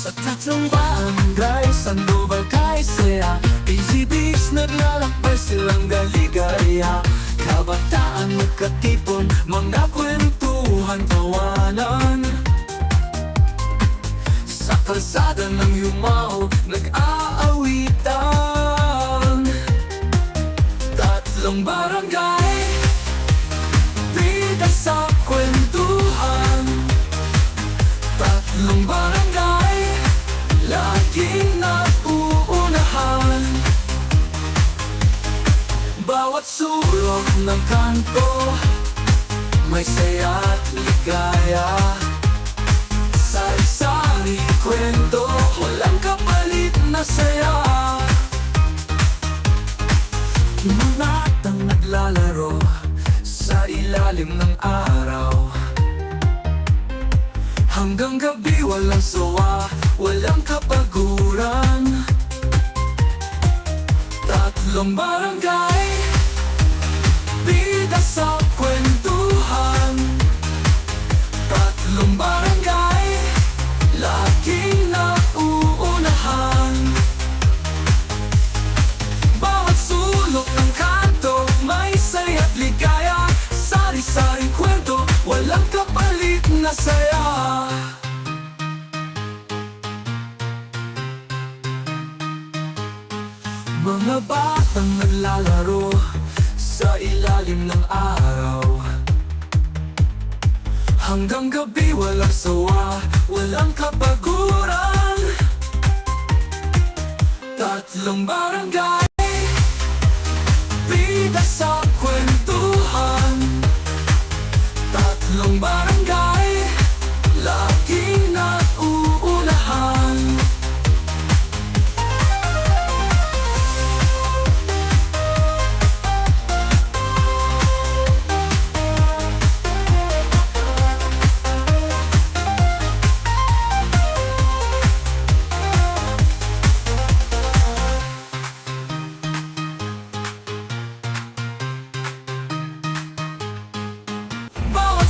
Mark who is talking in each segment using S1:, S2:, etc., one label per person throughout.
S1: Sa tatlong barangay, Sandoval, Kaisea, PGBs naglalakbay silang galigaya. Kabataan magkatipon, mga kwentuhan, tawanan. Sa kalsada ng yumao, nag-aawitan. Tatlong barangay, bida sa kwentuhan. Tatlong barangay, laging nauunahan. Bawat sulok ng kanto, may saya at ligaya. Sari-sari kwento, walang kapalit na saya. Mga batang naglalaro sa ilalim ng araw. Hanggang gabi walang sawa, walang kapaguran. Tatlong barangay, bida sa kwentuhan. Tatlong barangay, laging nauunahan. Bawat sulok ng kanto, may saya't ligaya. Sari-saring kwento, walang kapalit na saya. Mga batang naglalaro sa ilalim ng araw. Hanggang gabi walang sawa, walang kapaguran. Tatlong barangay, bida sa kwentuhan. Tatlong barangay, laging nauunahan.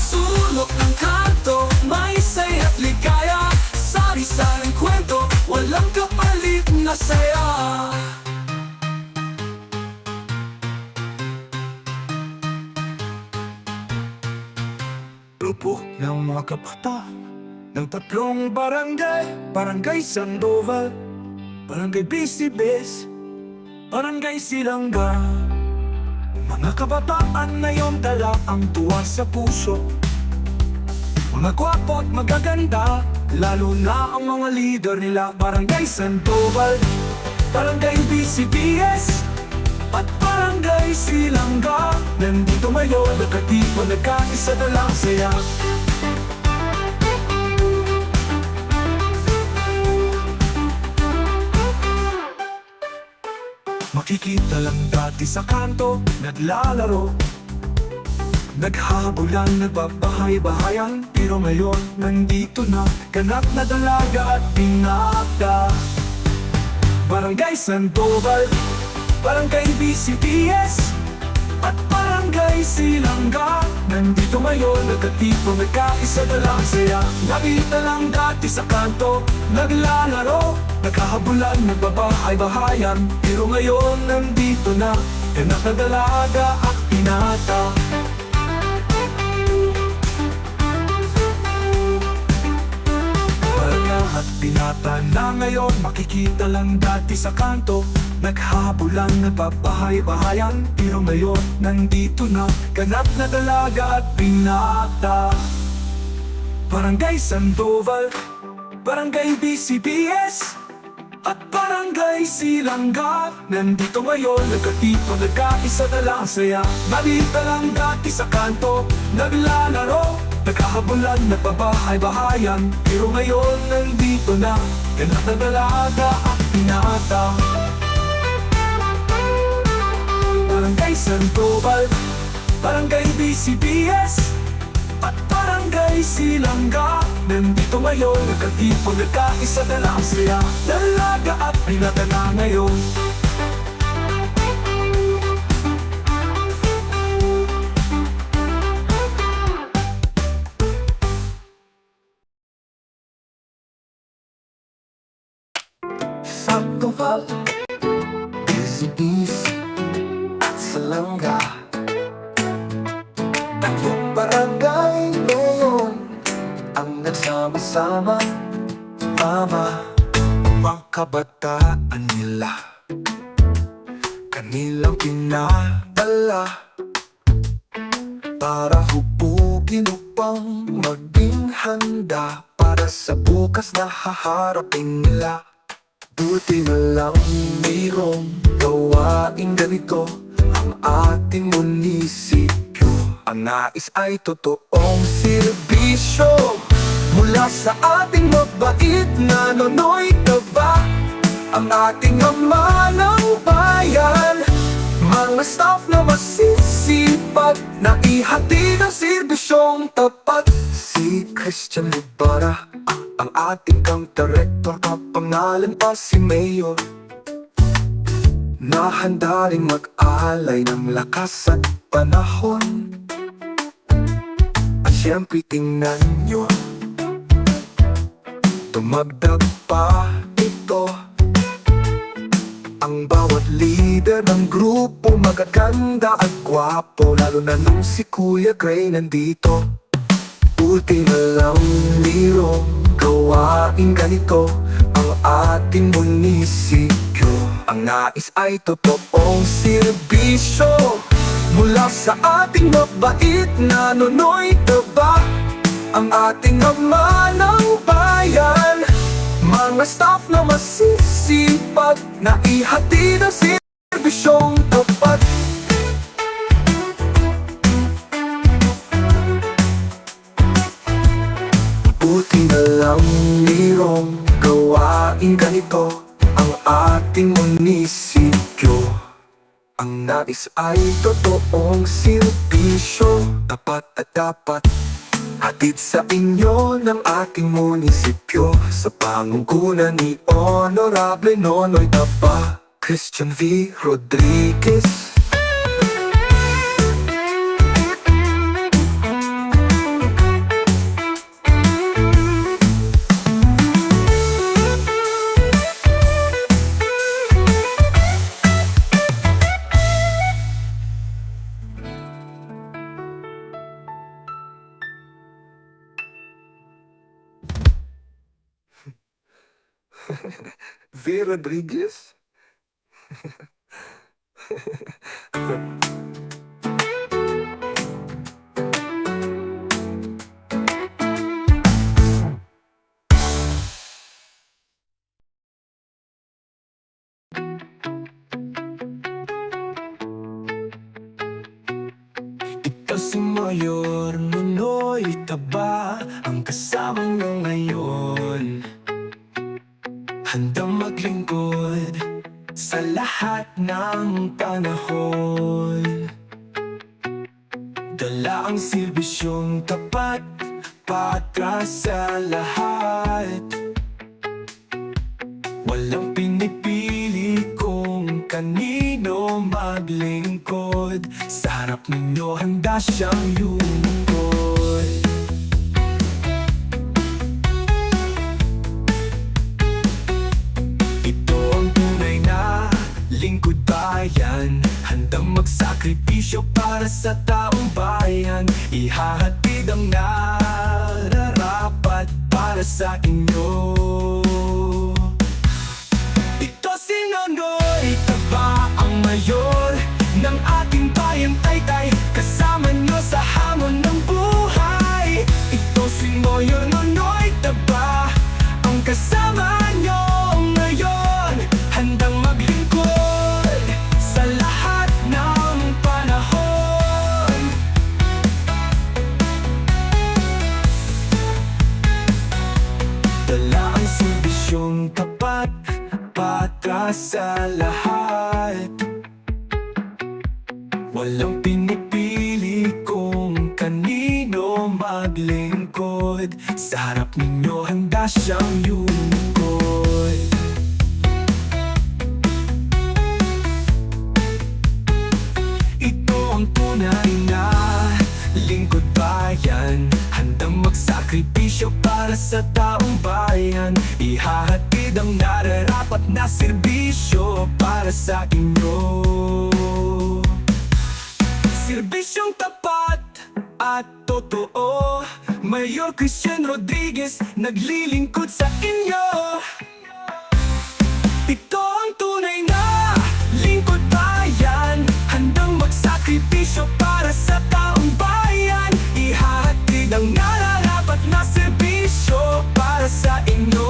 S1: Sulok ng kanto, may saya't ligaya. Sari-saring kwento, walang kapalit na saya. Grupo ng mga kabata ng tatlong barangay: Barangay Sandoval, Barangay Bisibis, Barangay Silanga. Mga kabataan na iyong dala ang tuwa sa puso. Mga gwapo at magaganda, lalo na ang mga leader nila. Barangay Sandoval, Barangay BCBS, at Barangay Silanga. Nandito ngayon, nakatipon, nagkaisa na lang saya. Makikita lang dati sa kanto, naglalaro, naghabulan, nagbabahay-bahayan. Pero ngayon, nandito na, ganap na dalaga at binata. Barangay Sandoval, Barangay BCBS, at Barangay Silanga. Nandito ngayon, nagkatipon, nagkaisa na lang saya. Nakita lang dati sa kanto, naglalaro, naghahabulan, nagbabahay-bahayan. Pero ngayon, nandito na, ganap na dalaga at binata. At binata na ngayon, makikita lang dati sa kanto, naghahabulan, nagbabahay-bahayan. Pero ngayon, nandito na, ganap na dalaga at binata. Barangay Sandoval, Barangay BCBS, at Barangay Silanga. Nandito ngayon, nagkatipon, nagkaisa na lang saya. Nakita lang dati sa kanto, naglalaro, naghahabulan, nagbabahay-bahayan. Pero ngayon, nandito na, ganap na dalaga at binata. Barangay Sandoval, Barangay BCBS, at Barangay Silanga. Nandito ngayon, nagkatipon, nagkaisa na lang saya. Dalaga at binata na ngayon. lokal, business at salangga. Tatlong barangay ngayon ang nagsama-sama, mama. Mga kabataan nila kanilang pinadala para hubugin upang maging handa para sa bukas na haharapin nila. Buti na lang mayroong gawaing ganito ang ating munisipyo. Ang nais ay totoong serbisyo mula sa ating mabait na Nonoy Taba, ang ating ama ng bayan. Mga staff na masisipag na ihatid ang serbisyong tapat. Si Christian Libara, ang ating camp director, kapangalan pa si Mayor, na handa rin mag-alay ng lakas at panahon. At syempre tingnan nyo, tumagdag pa ito. Ang bawat leader ng grupo magaganda at gwapo, lalo na nung si Kuya Gray nandito. Buti na lang mayroong gawaing ganito ang ating munisipyo. Ang nais ay totoong serbisyo mula sa ating mabait na Nonoy Taba, ang ating ama ng bayan. Mga staff na masisipag na ihatid ang serbisyong tapat. Buti na lang mayroong gawaing ganito ang ating munisipyo. Ang nais ay totoong serbisyo, tapat at dapat hatid sa inyo ng ating munisipyo, sa pangungkulan ni Honorable Nonoy Taba, Christian V. Rodriguez. V. Rodriguez. Ikaw si Mayor Nonoy Taba, ang kasama mo ngayon, handang maglingkod sa lahat ng panahon. Dala ang serbisyong tapat, patras sa lahat. Walang pinipili kung kanino maglingkod, sa harap ninyo handa siyang lungkod. Lingkod bayan, handang magsakripisyo para sa taong bayan. Ihahatid ang nararapat para sa inyo. Ito si Nonoy Taba, ang mayor ng ating bayan Taytay, kasama nyo sa hamon ng buhay. Ito si Mayor Nonoy Taba, ang kasama nyo ngayon, handang maglingkod sa lahat ng panahon. Dala ang serbisyong tapat, patras sa lahat. Walang pinipili kung kanino maglingkod, sa harap ninyo handa siyang lungkod. Ito ang tunay na lingkod bayan, handang magsakripisyo para sa taong bayan. Ihahatid ang nararapat na serbisyo serbisyo para sa inyo. Serbisyong tapat at totoo, Mayor Christian Rodriguez, naglilingkod sa inyo. Ito ang tunay na lingkod bayan, handang magsakripisyo para sa taong bayan. Ihahatid ang nararapat na serbisyo para sa inyo.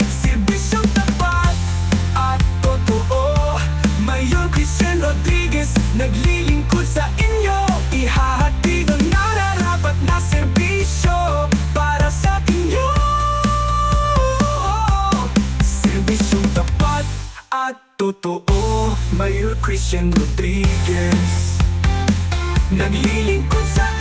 S1: Serbisyong tapat at totoo, Mayor Christian Rodriguez, naglilingkod sa inyo. Ihahatid ang nararapat na serbisyo para sa inyo. Serbisyong tapat at totoo, Mayor Christian Rodriguez, naglilingkod sa